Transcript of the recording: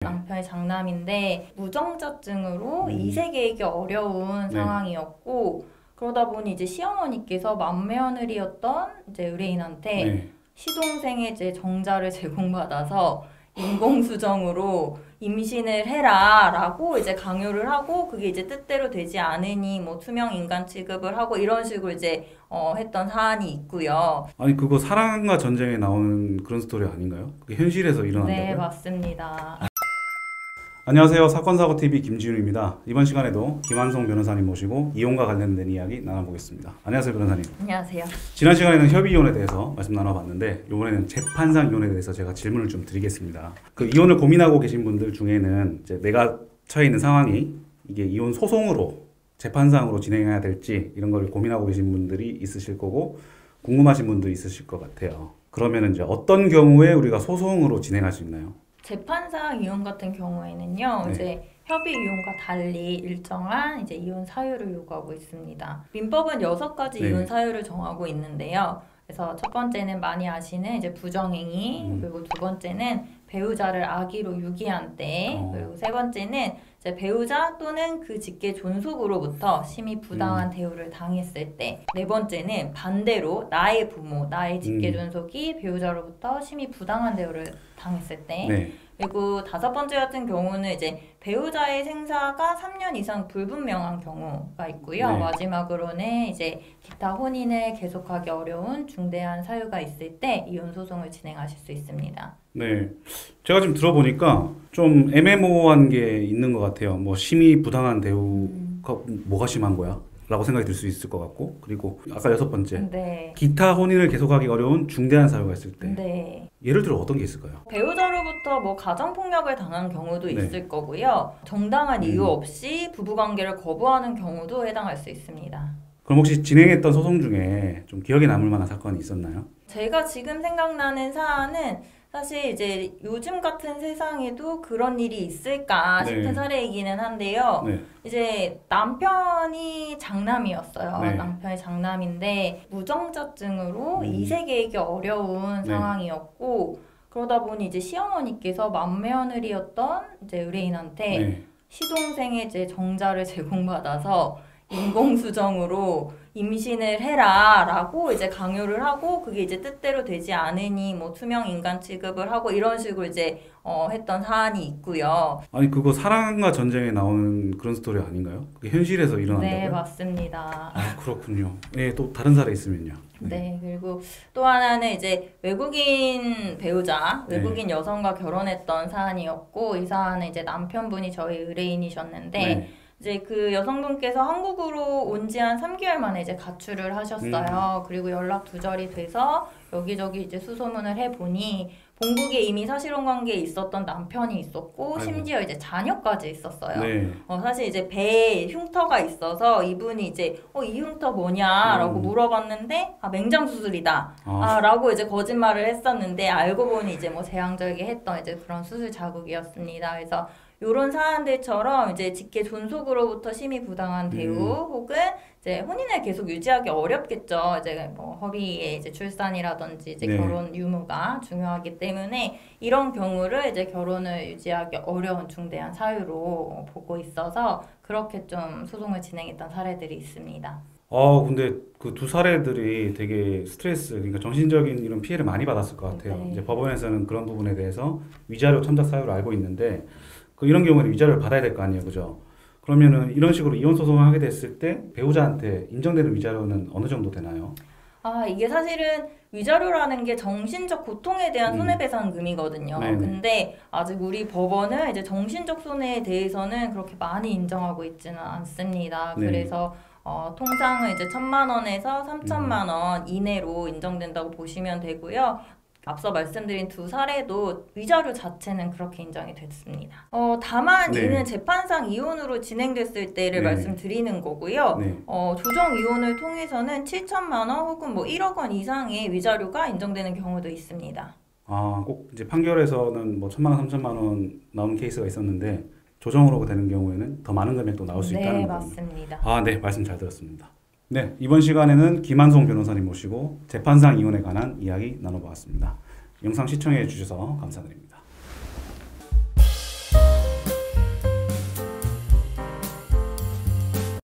남편이 장남인데 무정자증으로 음. 이색계획이 어려운 상황이었고, 그러다 보니 이제 시어머니께서 맏며느리였던 이제 의뢰인한테 시동생의 이제 정자를 제공받아서 인공수정으로 임신을 해라라고 이제 강요를 하고, 그게 이제 뜻대로 되지 않으니 뭐 투명 인간 취급을 하고 이런 식으로 이제 했던 사안이 있고요. 아니 그거 사랑과 전쟁에 나오는 그런 스토리 아닌가요? 그게 현실에서 일어난다고요? 네, 맞습니다. 안녕하세요. 사건사고TV 김지윤입니다. 이번 시간에도 김한성 변호사님 모시고 이혼과 관련된 이야기 나눠보겠습니다. 안녕하세요, 변호사님. 안녕하세요. 지난 시간에는 협의이혼에 대해서 말씀 나눠봤는데 이번에는 재판상 이혼에 대해서 제가 질문을 좀 드리겠습니다. 그 이혼을 고민하고 계신 분들 중에는 이제 내가 처해 있는 상황이 이게 이혼 소송으로 재판상으로 진행해야 될지 이런 걸 고민하고 계신 분들이 있으실 거고 궁금하신 분도 있으실 것 같아요. 그러면 이제 어떤 경우에 우리가 소송으로 진행할 수 있나요? 재판상 이혼 같은 경우에는요, 이제 협의 이혼과 달리 일정한 이제 이혼 사유를 요구하고 있습니다. 민법은 6가지 이혼 사유를 정하고 있는데요. 그래서 첫 번째는 많이 아시는 이제 부정행위, 그리고 두 번째는 배우자를 악의로 유기한 때, 그리고 세 번째는 이제 배우자 또는 그 직계 존속으로부터 심히 부당한 대우를 당했을 때, 네 번째는 반대로 나의 부모, 나의 직계 존속이 배우자로부터 심히 부당한 대우를 당했을 때, 그리고 다섯 번째 같은 경우는 이제 배우자의 생사가 3년 이상 불분명한 경우가 있고요. 마지막으로는 이제 기타 혼인을 계속하기 어려운 중대한 사유가 있을 때 이혼 소송을 진행하실 수 있습니다. 네, 제가 지금 들어보니까 좀 애매모호한 게 있는 것 같아요. 뭐 심히 부당한 대우가 뭐가 심한 거야? 라고 생각이 들 수 있을 것 같고, 그리고 아까 6번째 기타 혼인을 계속하기 어려운 중대한 사유가 있을 때 예를 들어 어떤 게 있을까요? 배우자로부터 뭐 가정폭력을 당한 경우도 있을 거고요. 정당한 이유 없이 부부관계를 거부하는 경우도 해당할 수 있습니다. 그럼 혹시 진행했던 소송 중에 좀 기억에 남을 만한 사건이 있었나요? 제가 지금 생각나는 사안은 사실 이제 요즘 같은 세상에도 그런 일이 있을까 싶은 사례이기는 한데요. 이제 남편이 장남이었어요. 남편이 장남인데 무정자증으로 이색계획이 어려운 상황이었고, 그러다 보니 이제 시어머니께서 맏며느리였던 이제 의뢰인한테 시동생의 이제 정자를 제공받아서 인공수정으로 임신을 해라라고 이제 강요를 하고, 그게 이제 뜻대로 되지 않으니 뭐 투명 인간 취급을 하고 이런 식으로 이제 했던 사안이 있고요. 아니 그거 사랑과 전쟁에 나오는 그런 스토리 아닌가요? 그게 현실에서 일어난다고요? 네, 맞습니다. 아, 그렇군요. 또 다른 사례 있으면요. 그리고 또 하나는 이제 외국인 배우자, 외국인 여성과 결혼했던 사안이었고, 이 사안은 이제 남편분이 저희 의뢰인이셨는데 이제 그 여성분께서 한국으로 온 지 한 3개월 만에 이제 가출을 하셨어요. 그리고 연락 두절이 돼서 여기저기 이제 수소문을 해보니 본국에 이미 사실혼 관계에 있었던 남편이 있었고, 심지어 이제 자녀까지 있었어요. 사실 이제 배에 흉터가 있어서 이분이 이제 이 흉터 뭐냐라고 물어봤는데 맹장 수술이다 라고 이제 거짓말을 했었는데, 알고 보니 이제 뭐 제왕절개 했던 이제 그런 수술 자국이었습니다. 그래서 요런 사안들처럼 이제 직계 존속으로부터 심히 부당한 대우 혹은 이제 혼인을 계속 유지하기 어렵겠죠. 이제 뭐 허위의 이제 출산이라든지 이제 결혼 유무가 중요하기 때문에 이런 경우를 이제 결혼을 유지하기 어려운 중대한 사유로 보고 있어서 그렇게 좀 소송을 진행했던 사례들이 있습니다. 근데 그 두 사례들이 되게 스트레스, 그러니까 정신적인 이런 피해를 많이 받았을 것 같아요. 이제 법원에서는 그런 부분에 대해서 위자료 첨삭 사유를 알고 있는데, 이런 경우에는 위자료를 받아야 될 거 아니에요, 그죠? 그러면은 이런 식으로 이혼 소송을 하게 됐을 때 배우자한테 인정되는 위자료는 어느 정도 되나요? 이게 사실은 위자료라는 게 정신적 고통에 대한 손해배상금이거든요. 근데 아직 우리 법원은 이제 정신적 손해에 대해서는 그렇게 많이 인정하고 있지는 않습니다. 그래서 통상은 이제 1,000만 원에서 3,000만 원 이내로 인정된다고 보시면 되고요. 앞서 말씀드린 두 사례도 위자료 자체는 그렇게 인정이 됐습니다. 다만 이는 재판상 이혼으로 진행됐을 때를 말씀드리는 거고요. 조정 이혼을 통해서는 7,000만 원 혹은 뭐 1억 원 이상의 위자료가 인정되는 경우도 있습니다. 꼭 이제 판결에서는 뭐 1,000만 원, 3,000만 원 나오는 케이스가 있었는데 조정으로 되는 경우에는 더 많은 금액도 나올 수 있다는 거군요. 맞습니다. 네, 말씀 잘 들었습니다. 이번 시간에는 김한성 변호사님 모시고 재판상 이혼에 관한 이야기 나눠보았습니다. 영상 시청해 주셔서 감사드립니다.